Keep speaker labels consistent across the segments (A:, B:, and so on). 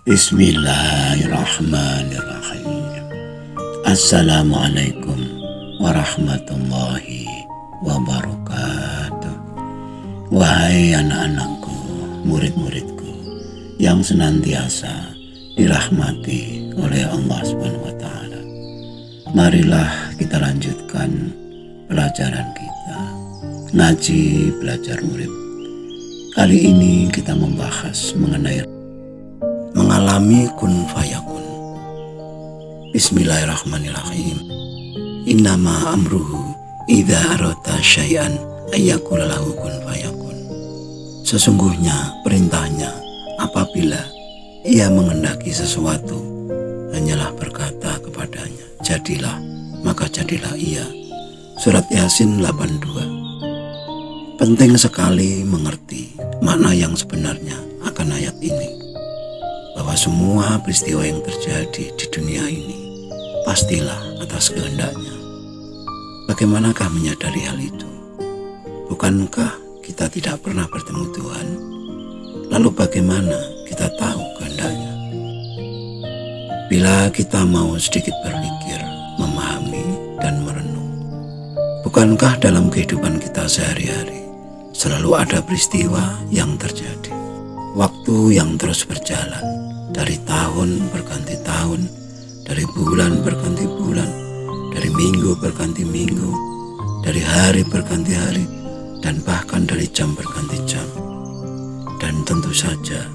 A: Bismillahirrahmanirrahim. Assalamualaikum warahmatullahi wabarakatuh. Wahai anak-anakku, murid-muridku yang senantiasa dirahmati oleh Allah SWT. Marilah kita lanjutkan pelajaran kita, ngaji belajar urip. Kali ini kita membahas mengenai mengalami kun fayakun. Bismillahirrahmanirrahim. Innama amruhu idza arata syai'an ayyaqula lahu kun fayakun. Sesungguhnya perintahnya apabila ia menghendaki sesuatu, hanyalah berkata kepadanya, jadilah, maka jadilah ia. Surat Yasin 82. Penting sekali mengerti makna yang sebenarnya akan ayat ini, bahwa semua peristiwa yang terjadi di dunia ini pastilah atas kehendaknya. Bagaimanakah menyadari hal itu? Bukankah kita tidak pernah bertemu Tuhan? Lalu bagaimana kita tahu kehendaknya? Bila kita mau sedikit berpikir, memahami, dan merenung, bukankah dalam kehidupan kita sehari-hari selalu ada peristiwa yang terjadi? Waktu yang terus berjalan, dari tahun berganti tahun, dari bulan berganti bulan, dari minggu berganti minggu, dari hari berganti hari, dan bahkan dari jam berganti jam. Dan tentu saja,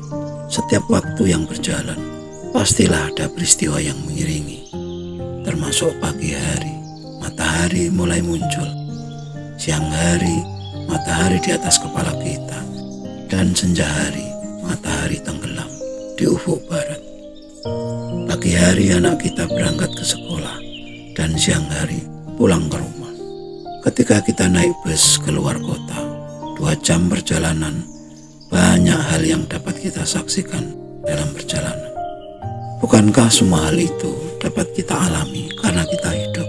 A: setiap waktu yang berjalan, pastilah ada peristiwa yang mengiringi. Termasuk pagi hari, matahari mulai muncul. Siang hari, matahari di atas kepala kita. Dan senja hari, matahari tenggelam di ufuk barat. Pagi hari anak kita berangkat ke sekolah, dan siang hari pulang ke rumah. Ketika kita naik bus keluar kota, 2 jam perjalanan, banyak hal yang dapat kita saksikan dalam perjalanan. Bukankah semua hal itu dapat kita alami karena kita hidup?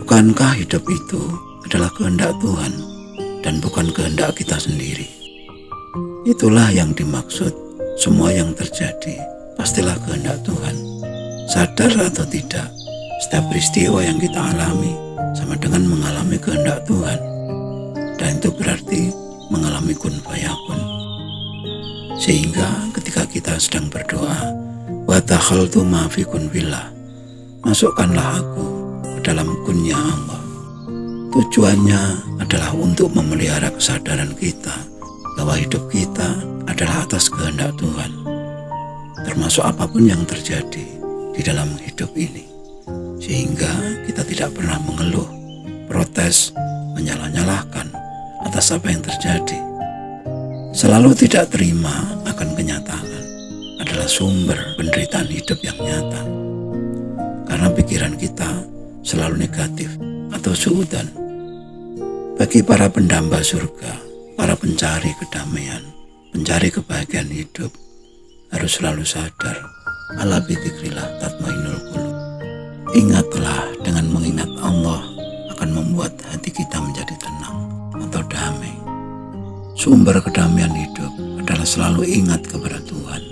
A: Bukankah hidup itu adalah kehendak Tuhan dan bukan kehendak kita sendiri? Itulah yang dimaksud, semua yang terjadi pastilah kehendak Tuhan. Sadar atau tidak, setiap peristiwa yang kita alami sama dengan mengalami kehendak Tuhan. Dan itu berarti mengalami kun fayakun. Sehingga ketika kita sedang berdoa, wa takhaltu ma fi kun fillah, masukkanlah aku ke dalam kunnya Allah. Tujuannya adalah untuk memelihara kesadaran kita bahwa hidup kita adalah atas kehendak Tuhan, termasuk apapun yang terjadi di dalam hidup ini, sehingga kita tidak pernah mengeluh, protes, menyalah-nyalahkan atas apa yang terjadi. Selalu tidak terima akan kenyataan adalah sumber penderitaan hidup yang nyata, karena pikiran kita selalu negatif atau suudzon. Bagi para pendamba surga, para pencari kedamaian, pencari kebahagiaan hidup, harus selalu sadar, ala bidzikrillah tatmainnul qulub. Ingatlah, dengan mengingat Allah akan membuat hati kita menjadi tenang atau damai. Sumber kedamaian hidup adalah selalu ingat kepada Tuhan.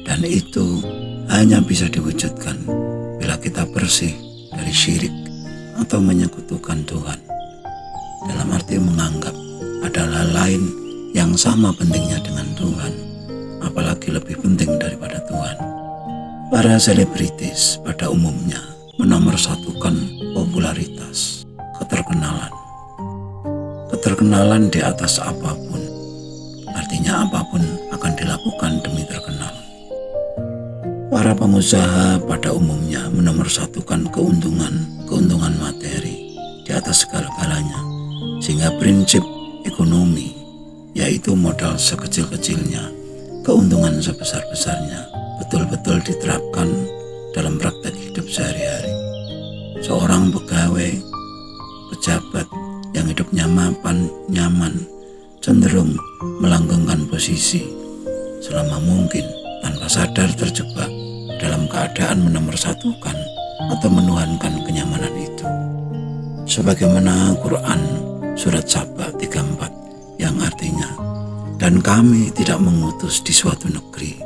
A: Dan itu hanya bisa diwujudkan bila kita bersih dari syirik atau menyekutukan Tuhan. Dalam arti menganggap ada hal lain yang sama pentingnya dengan Tuhan, apalagi lebih penting daripada Tuhan. Para selebritis pada umumnya menomorsatukan popularitas, keterkenalan. Keterkenalan di atas apapun, artinya apapun akan dilakukan demi terkenal. Para pengusaha pada umumnya menomorsatukan keuntungan materi di atas segala-galanya, sehingga prinsip ekonomi, yaitu modal sekecil-kecilnya, keuntungan sebesar-besarnya, betul-betul diterapkan dalam praktek hidup sehari-hari. Seorang pegawai, pejabat yang hidupnya mapan, nyaman, cenderung melanggengkan posisi selama mungkin tanpa sadar terjebak dalam keadaan menomorsatukan atau menuhankan kenyamanan itu. Sebagaimana Quran surat Saba 34 yang artinya, dan kami tidak mengutus di suatu negeri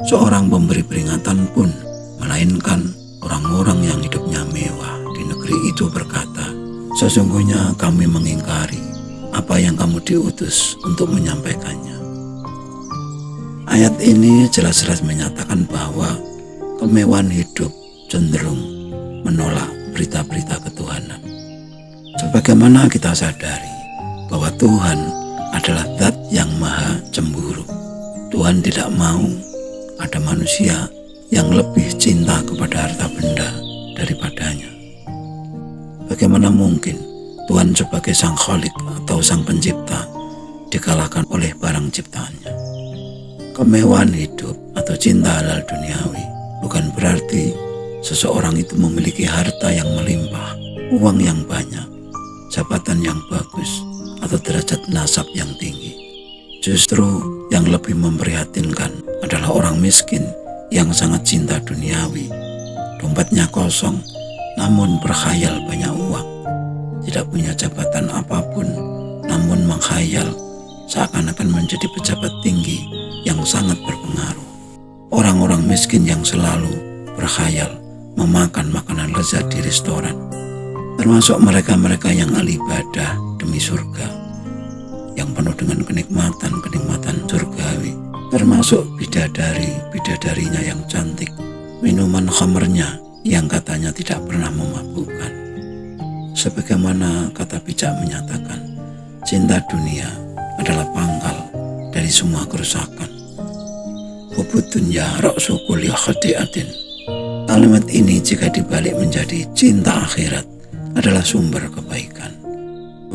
A: seorang pemberi peringatan pun, melainkan orang-orang yang hidupnya mewah di negeri itu berkata, sesungguhnya kami mengingkari apa yang kamu diutus untuk menyampaikannya. Ayat ini jelas-jelas menyatakan bahwa kemewahan hidup cenderung menolak berita-berita ketuhanan. Sebagaimana kita sadari bahwa Tuhan adalah zat yang maha cemburu. Tuhan tidak mau ada manusia yang lebih cinta kepada harta benda daripadanya. Bagaimana mungkin Tuhan sebagai sang khalik atau sang pencipta dikalahkan oleh barang ciptaannya? Kemewahan hidup atau cinta halal duniawi bukan berarti seseorang itu memiliki harta yang melimpah, uang yang banyak, jabatan yang bagus, atau derajat nasab yang tinggi. Justru yang lebih memprihatinkan adalah orang miskin yang sangat cinta duniawi. Dompetnya kosong, namun berkhayal banyak uang. Tidak punya jabatan apapun, namun menghayal seakan-akan menjadi pejabat tinggi yang sangat berpengaruh. Orang-orang miskin yang selalu berkhayal memakan makanan lezat di restoran, termasuk mereka-mereka yang ahli ibadah demi surga, yang penuh dengan kenikmatan surgawi, termasuk bidadarinya yang cantik, minuman khamernya yang katanya tidak pernah memabukkan. Sebagaimana kata bijak menyatakan, cinta dunia adalah pangkal dari semua kerusakan. Hubud dunya ra'su kulli khati'atin. Kalimat ini jika dibalik menjadi cinta akhirat adalah sumber kebaikan.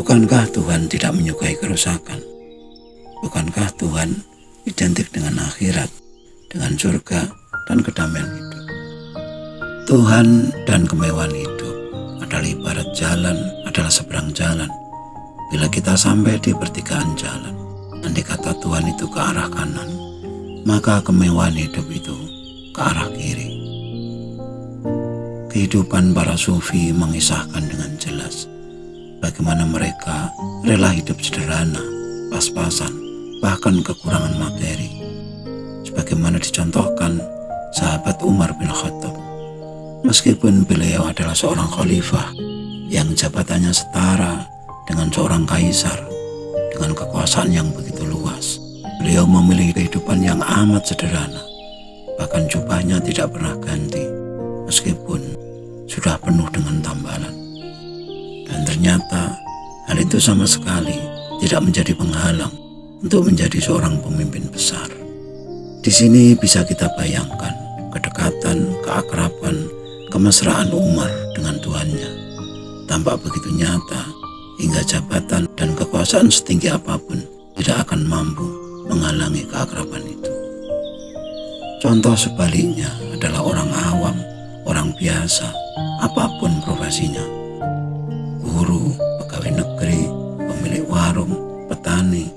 A: Bukankah Tuhan tidak menyukai kerusakan? Bukankah Tuhan identik dengan akhirat, dengan surga dan kedamaian hidup? Tuhan dan kemewahan hidup adalah ibarat jalan, adalah seberang jalan. Bila kita sampai di pertigaan jalan, andai kata Tuhan itu ke arah kanan, maka kemewahan hidup itu ke arah kiri. Kehidupan para sufi mengisahkan dengan jelas bagaimana mereka rela hidup sederhana, pas-pasan, bahkan kekurangan materi. Sebagaimana dicontohkan sahabat Umar bin Khattab. Meskipun beliau adalah seorang khalifah yang jabatannya setara dengan seorang kaisar, dengan kekuasaan yang begitu luas, beliau memilih kehidupan yang amat sederhana. Bahkan jubahnya tidak pernah ganti, meskipun sudah penuh dengan tambalan. Dan ternyata hal itu sama sekali tidak menjadi penghalang untuk menjadi seorang pemimpin besar. Di sini bisa kita bayangkan kedekatan, keakraban, kemesraan Umar dengan Tuhannya. Tampak begitu nyata hingga jabatan dan kekuasaan setinggi apapun tidak akan mampu menghalangi keakraban itu. Contoh sebaliknya adalah orang awam, orang biasa, apapun profesinya. Guru, pegawai negeri, pemilik warung, petani,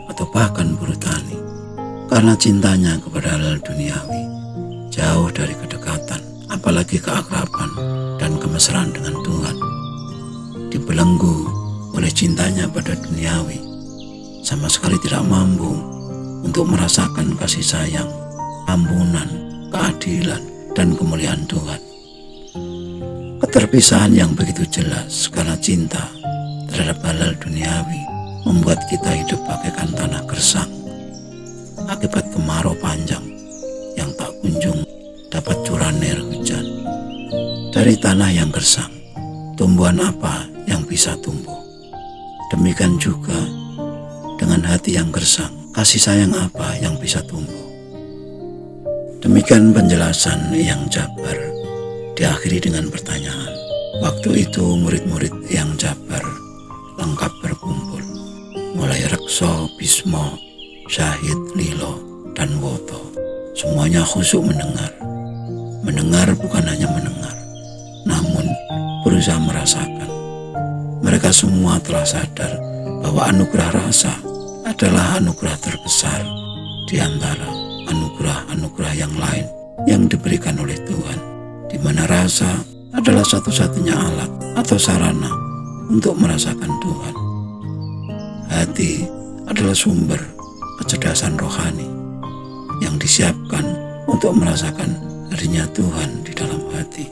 A: atau bahkan buruh tani. Karena cintanya kepada halal duniawi, jauh dari kedekatan, apalagi keakraban dan kemesraan dengan Tuhan. Dibelenggu oleh cintanya pada duniawi, sama sekali tidak mampu untuk merasakan kasih sayang, ampunan, keadilan, dan kemuliaan Tuhan. Keterpisahan yang begitu jelas karena cinta terhadap halal duniawi membuat kita hidup bagaikan tanah gersang akibat kemarau panjang yang tak kunjung dapat curah air hujan. Dari tanah yang gersang, tumbuhan apa yang bisa tumbuh? Demikian juga dengan hati yang gersang, kasih sayang apa yang bisa tumbuh? Demikian penjelasan yang jabar diakhiri dengan pertanyaan. Waktu itu murid-murid yang jabar lengkap berkumpul, mulai Rekso, Bismo, Syahid, Lilo, dan Woto. Semuanya khusyuk mendengar. Mendengar bukan hanya mendengar, namun berusaha merasakan. Mereka semua telah sadar bahwa anugerah rasa adalah anugerah terbesar di antara anugerah-anugerah yang lain yang diberikan oleh Tuhan, di mana rasa adalah satu-satunya alat atau sarana untuk merasakan Tuhan. Hati adalah sumber kecerdasan rohani yang disiapkan untuk merasakan hadirnya Tuhan di dalam hati.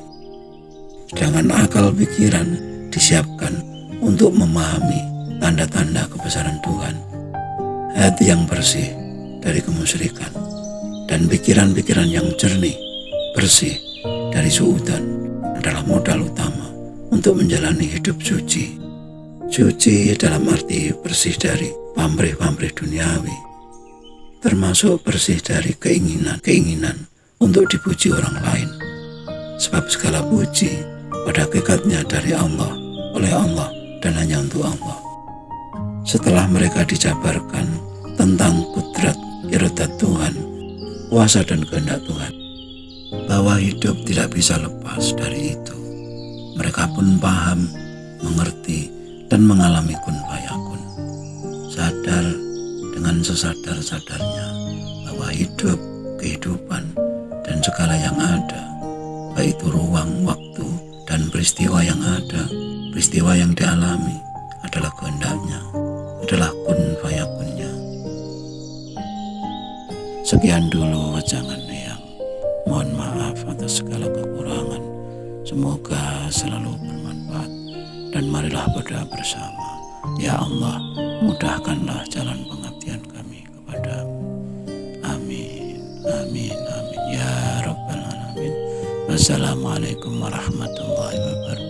A: Sedangkan akal pikiran disiapkan untuk memahami tanda-tanda kebesaran Tuhan. Hati yang bersih dari kemusyrikan dan pikiran-pikiran yang jernih, bersih dari suudzon adalah modal utama untuk menjalani hidup suci. Suci dalam arti bersih dari pamrih-pamrih duniawi, termasuk bersih dari keinginan untuk dipuji orang lain. Sebab segala puji pada hakikatnya dari Allah, oleh Allah, dan hanya untuk Allah. Setelah mereka dijabarkan tentang kudrat iradat Tuhan, kuasa dan kehendak Tuhan, bahwa hidup tidak bisa lepas dari itu, mereka pun paham, mengerti, dan mengalami kun fayakun. Sadar dengan sesadar-sadarnya bahwa hidup, kehidupan, dan segala yang ada, baik itu ruang, waktu, dan peristiwa yang ada, peristiwa yang dialami, adalah kehendaknya, adalah kun fayakunnya. Sekian dulu wajangan yang mohon maaf atas segala kekurangan. Semoga selalu bermanfaat, dan marilah berdoa bersama. Ya Allah, mudahkanlah jalan pengabdian kami kepadamu. Amin, amin, amin, ya Rabbal Alamin. Wassalamualaikum warahmatullahi wabarakatuh.